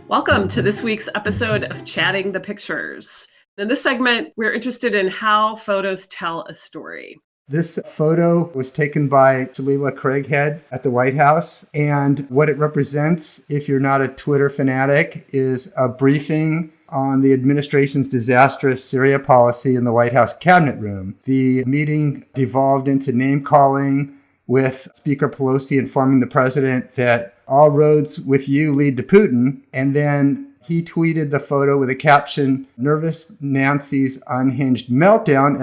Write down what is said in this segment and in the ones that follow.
Welcome to this week's episode of Chatting the Pictures. In this segment, we're interested in how photos tell a story. This photo was taken by Shealah Craighead at the White House, and what it represents, if you're not a Twitter fanatic, is a briefing on the administration's disastrous Syria policy in the White House cabinet room. The meeting devolved into name-calling, with Speaker Pelosi informing the president that all roads with you lead to Putin, and then he tweeted the photo with a caption, "Nervous Nancy's unhinged meltdown!"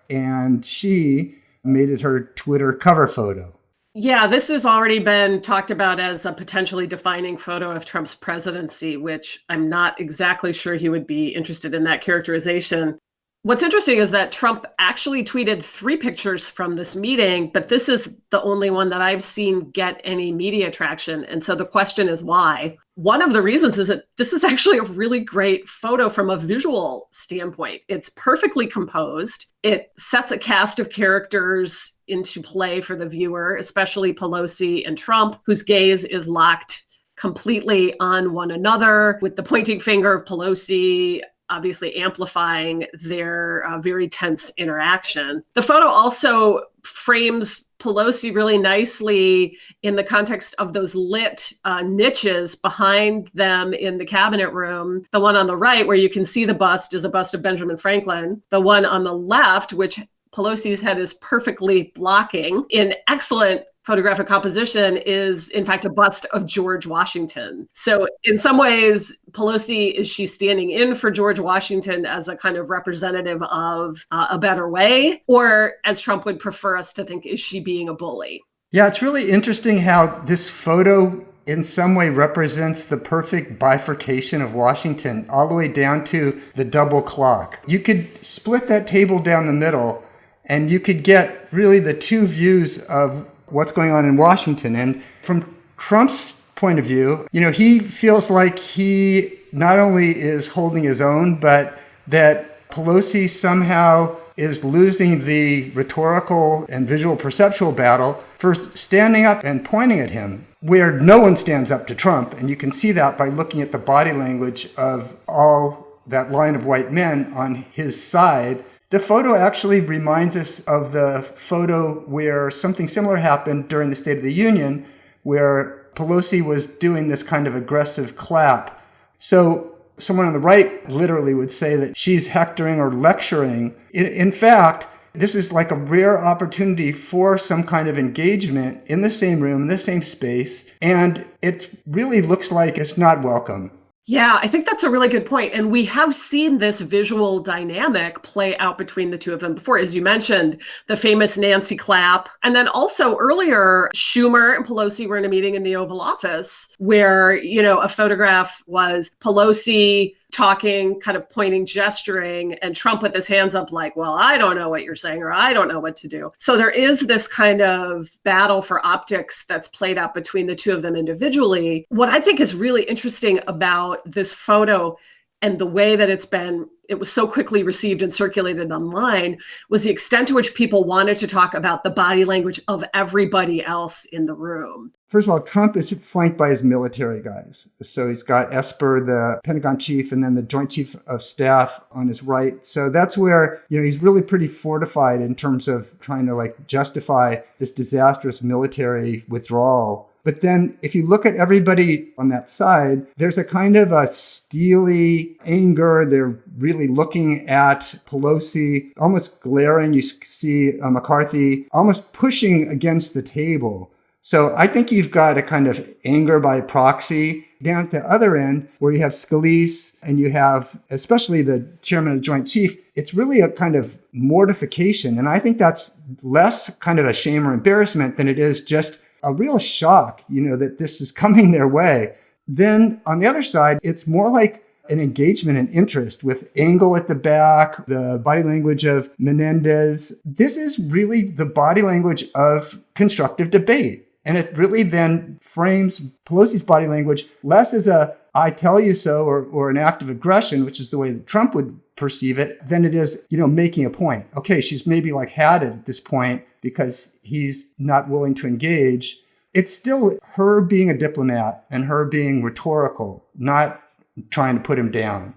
And she made it her Twitter cover photo. Yeah, this has already been talked about as a potentially defining photo of Trump's presidency, which I'm not exactly sure he would be interested in that characterization. What's interesting is that Trump actually tweeted 3 pictures from this meeting, but this is the only one that I've seen get any media traction. And so the question is why? One of the reasons is that this is actually a really great photo from a visual standpoint. It's perfectly composed. It sets a cast of characters into play for the viewer, especially Pelosi and Trump, whose gaze is locked completely on one another, with the pointing finger of Pelosi obviously amplifying their very tense interaction. The photo also frames Pelosi really nicely in the context of those lit niches behind them in the cabinet room. The one on the right, where you can see the bust, is a bust of Benjamin Franklin. The one on the left, which Pelosi's head is perfectly blocking in excellent photographic composition, is in fact a bust of George Washington. So in some ways, Pelosi, is she standing in for George Washington as a kind of representative of a better way? Or, as Trump would prefer us to think, is she being a bully? Yeah, it's really interesting how this photo in some way represents the perfect bifurcation of Washington, all the way down to the double clock. You could split that table down the middle, and you could get really the 2 views of what's going on in Washington. And from Trump's point of view, he feels like he not only is holding his own, but that Pelosi somehow is losing the rhetorical and visual perceptual battle for standing up and pointing at him, where no one stands up to Trump. And you can see that by looking at the body language of all that line of white men on his side. The photo actually reminds us of the photo where something similar happened during the State of the Union, where Pelosi was doing this kind of aggressive clap. So someone on the right literally would say that she's hectoring or lecturing. In fact, this is like a rare opportunity for some kind of engagement in the same room, in the same space, and it really looks like it's not welcome. Yeah, I think that's a really good point. And we have seen this visual dynamic play out between the 2 of them before. As you mentioned, the famous Nancy clap. And then also earlier, Schumer and Pelosi were in a meeting in the Oval Office where, a photograph was Pelosi talking, kind of pointing, gesturing, and Trump with his hands up like, well, I don't know what you're saying, or I don't know what to do. So there is this kind of battle for optics that's played out between the 2 of them individually. What I think is really interesting about this photo and the way that it was so quickly received and circulated online was the extent to which people wanted to talk about the body language of everybody else in the room. First of all, Trump is flanked by his military guys. So he's got Esper, the Pentagon chief, and then the Joint Chief of Staff on his right. So that's where, he's really pretty fortified in terms of trying to justify this disastrous military withdrawal. But then if you look at everybody on that side, there's a kind of a steely anger. They're really looking at Pelosi, almost glaring. You see McCarthy almost pushing against the table. So I think you've got a kind of anger by proxy. Down at the other end, where you have Scalise and you have especially the chairman of the Joint Chief, it's really a kind of mortification. And I think that's less kind of a shame or embarrassment than it is just a real shock, that this is coming their way. Then on the other side, it's more like an engagement and interest with Engel at the back, the body language of Menendez. This is really the body language of constructive debate. And it really then frames Pelosi's body language less as a I tell you so or an act of aggression, which is the way that Trump would perceive it, than it is, making a point. Okay, she's maybe like had it at this point because he's not willing to engage. It's still her being a diplomat and her being rhetorical, not trying to put him down.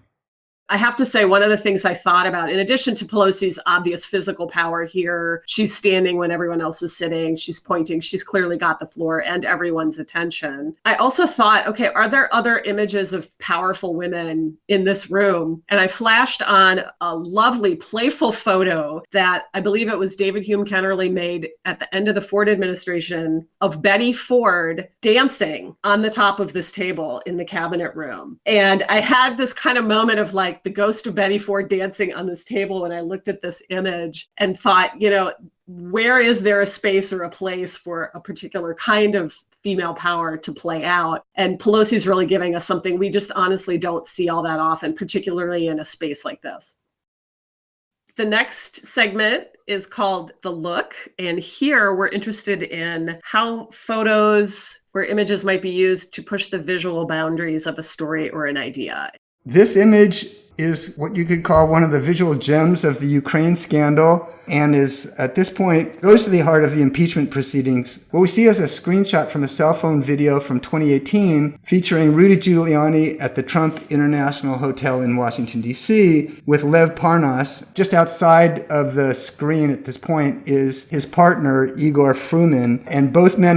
I have to say, one of the things I thought about, in addition to Pelosi's obvious physical power here, she's standing when everyone else is sitting, she's pointing, she's clearly got the floor and everyone's attention. I also thought, okay, are there other images of powerful women in this room? And I flashed on a lovely, playful photo that I believe it was David Hume Kennerly made at the end of the Ford administration of Betty Ford dancing on the top of this table in the cabinet room. And I had this kind of moment of like, the ghost of Betty Ford dancing on this table when I looked at this image and thought, where is there a space or a place for a particular kind of female power to play out? And Pelosi's really giving us something we just honestly don't see all that often, particularly in a space like this. The next segment is called The Look. And here we're interested in how photos or images might be used to push the visual boundaries of a story or an idea. This image is what you could call one of the visual gems of the Ukraine scandal and is, at this point, goes to the heart of the impeachment proceedings. What we see is a screenshot from a cell phone video from 2018 featuring Rudy Giuliani at the Trump International Hotel in Washington, D.C. with Lev Parnas. Just outside of the screen at this point is his partner, Igor Fruman, and both men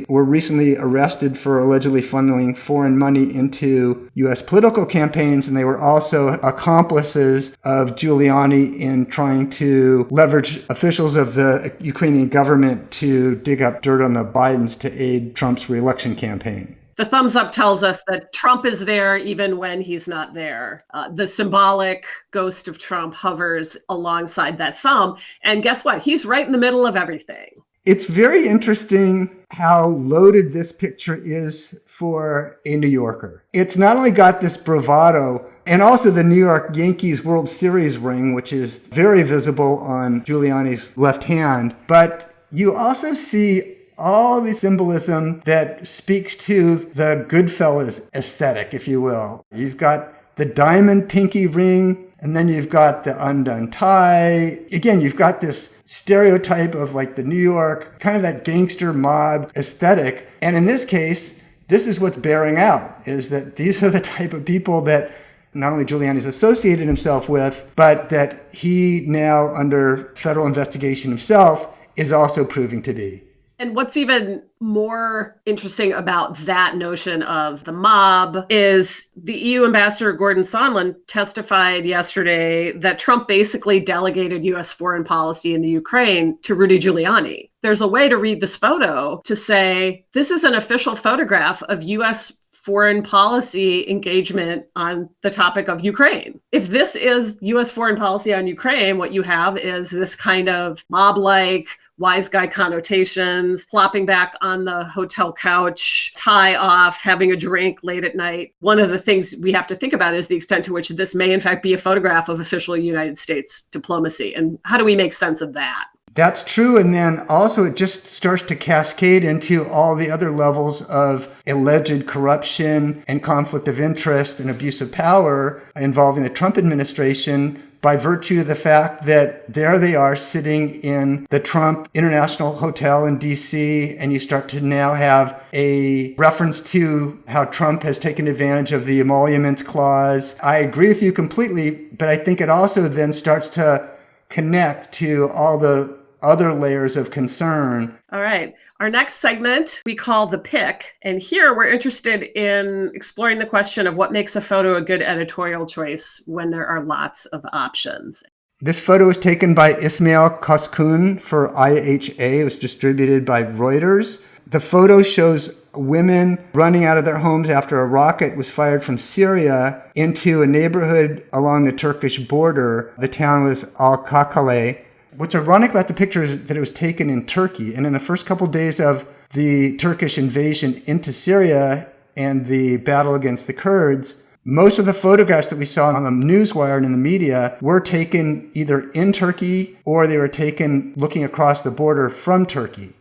were recently arrested for allegedly funneling foreign money into U.S. political campaigns, and they were also accomplices of Giuliani in trying to leverage officials of the Ukrainian government to dig up dirt on the Bidens to aid Trump's re-election campaign. The thumbs up tells us that Trump is there even when he's not there. The symbolic ghost of Trump hovers alongside that thumb. And guess what? He's right in the middle of everything. It's very interesting how loaded this picture is for a New Yorker. It's not only got this bravado and also the New York Yankees World Series ring, which is very visible on Giuliani's left hand, but you also see all the symbolism that speaks to the Goodfellas aesthetic, if you will. You've got the diamond pinky ring, and then you've got the undone tie. Again, you've got this stereotype of like the New York, kind of that gangster mob aesthetic. And in this case, this is what's bearing out, is that these are the type of people that not only Giuliani's associated himself with, but that he now, under federal investigation himself, is also proving to be. And what's even more interesting about that notion of the mob is the EU ambassador Gordon Sondland testified yesterday that Trump basically delegated U.S. foreign policy in the Ukraine to Rudy Giuliani. There's a way to read this photo to say this is an official photograph of U.S. foreign policy engagement on the topic of Ukraine. If this is U.S. foreign policy on Ukraine, what you have is this kind of mob-like, wise guy connotations, plopping back on the hotel couch, tie off, having a drink late at night. One of the things we have to think about is the extent to which this may in fact be a photograph of official United States diplomacy. And how do we make sense of that? That's true. And then also it just starts to cascade into all the other levels of alleged corruption and conflict of interest and abuse of power involving the Trump administration by virtue of the fact that there they are sitting in the Trump International Hotel in D.C., and you start to now have a reference to how Trump has taken advantage of the emoluments clause. I agree with you completely, but I think it also then starts to connect to all the other layers of concern. All right. Our next segment we call The Pick. And here we're interested in exploring the question of what makes a photo a good editorial choice when there are lots of options. This photo was taken by Ismail Koskun for IHA. It was distributed by Reuters. The photo shows women running out of their homes after a rocket was fired from Syria into a neighborhood along the Turkish border. The town was Al-Kakale. What's ironic about the picture is that it was taken in Turkey. And in the first couple of days of the Turkish invasion into Syria and the battle against the Kurds, most of the photographs that we saw on the newswire and in the media were taken either in Turkey or they were taken looking across the border from Turkey.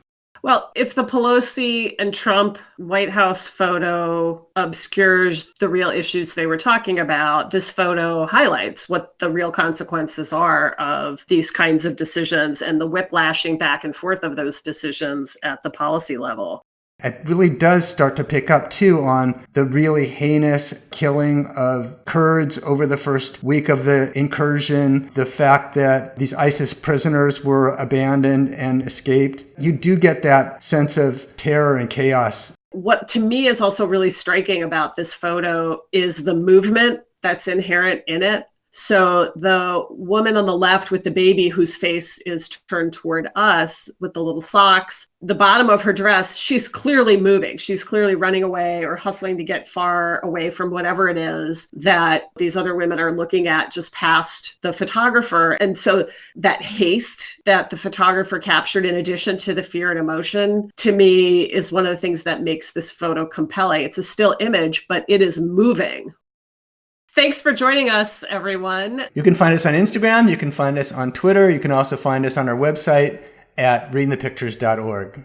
Well, if the Pelosi and Trump White House photo obscures the real issues they were talking about, this photo highlights what the real consequences are of these kinds of decisions and the whiplashing back and forth of those decisions at the policy level. It really does start to pick up, too, on the really heinous killing of Kurds over the first week of the incursion, the fact that these ISIS prisoners were abandoned and escaped. You do get that sense of terror and chaos. What to me is also really striking about this photo is the movement that's inherent in it. So the woman on the left with the baby whose face is turned toward us with the little socks, the bottom of her dress, she's clearly moving. She's clearly running away or hustling to get far away from whatever it is that these other women are looking at just past the photographer. And so that haste that the photographer captured, in addition to the fear and emotion, to me is one of the things that makes this photo compelling. It's a still image, but it is moving. Thanks for joining us, everyone. You can find us on Instagram. You can find us on Twitter. You can also find us on our website at readingthepictures.org.